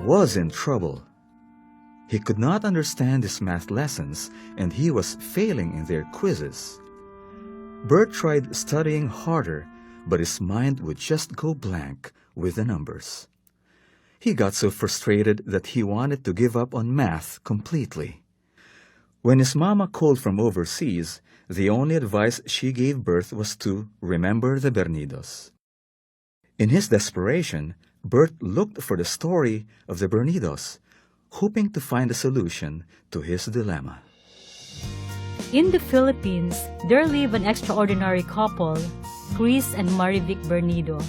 was in trouble. He could not understand his math lessons, and he was failing in their quizzes. Bert tried studying harder, but his mind would just go blank with the numbers. He got so frustrated that he wanted to give up on math completely. When his mama called from overseas, the only advice she gave Bert was to remember the Bernidos. In his desperation, Bert looked for the story of the Bernidos, hoping to find a solution to his dilemma. In the Philippines, there lived an extraordinary couple, Chris and Marivic Bernido.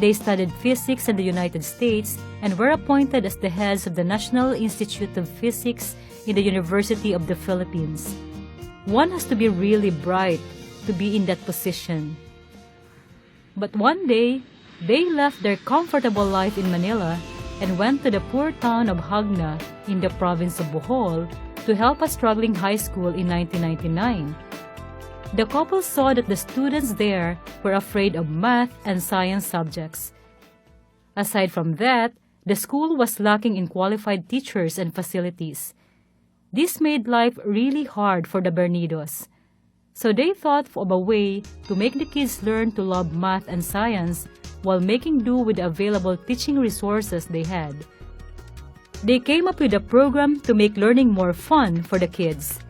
They studied physics in the United States and were appointed as the heads of the National Institute of Physics in the University of the Philippines. One has to be really bright to be in that position. But one day, they left their comfortable life in Manila and went to the poor town of Hagna in the province of Bohol to help a struggling high school in 1999. The couple saw that the students there were afraid of math and science subjects. Aside from that, the school was lacking in qualified teachers and facilities. This made life really hard for the Bernidos. So they thought of a way to make the kids learn to love math and science while making do with the available teaching resources they had. They came up with a program to make learning more fun for the kids.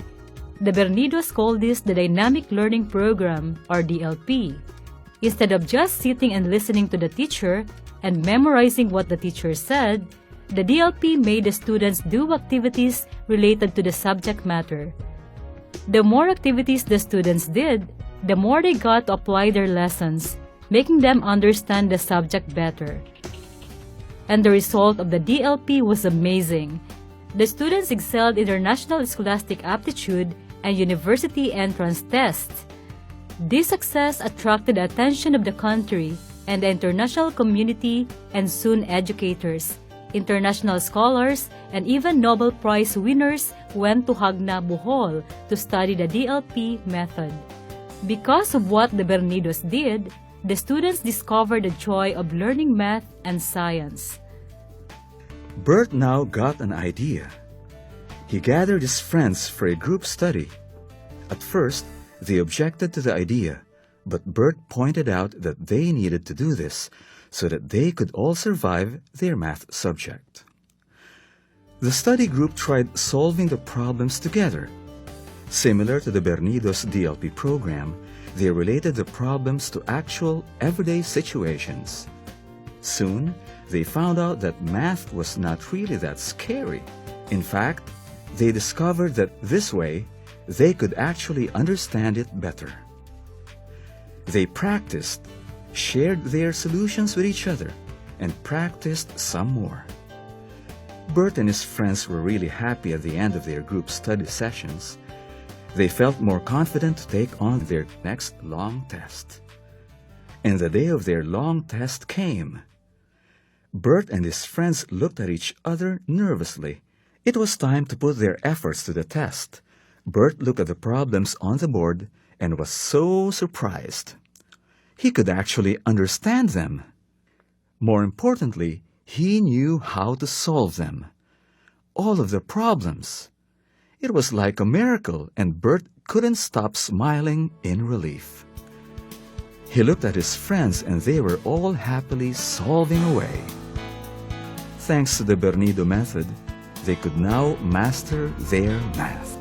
The Bernidos called this the Dynamic Learning Program, or DLP. Instead of just sitting and listening to the teacher and memorizing what the teacher said, the DLP made the students do activities related to the subject matter. The more activities the students did, the more they got to apply their lessons, making them understand the subject better. And the result of the DLP was amazing. The students excelled in their National Scholastic Aptitude and University Entrance Tests. This success attracted the attention of the country and the international community, and soon educators, international scholars, and even Nobel Prize winners went to Hagna, Bohol to study the DLP method. Because of what the Bernidos did, the students discovered the joy of learning math and science. Bert now got an idea. He gathered his friends for a group study. At first, they objected to the idea, but Bert pointed out that they needed to do this so that they could all survive their math subject. The study group tried solving the problems together. Similar to the Bernidos DLP program, they related the problems to actual everyday situations. Soon, they found out that math was not really that scary. In fact, they discovered that this way, they could actually understand it better. They practiced, shared their solutions with each other, and practiced some more. Bert and his friends were really happy at the end of their group study sessions. They felt more confident to take on their next long test. And the day of their long test came. Bert and his friends looked at each other nervously. It was time to put their efforts to the test. Bert looked at the problems on the board and was so surprised. He could actually understand them. More importantly, he knew how to solve them. All of the problems. It was like a miracle, and Bert couldn't stop smiling in relief. He looked at his friends, and they were all happily solving away. Thanks to the Bernido method, they could now master their math.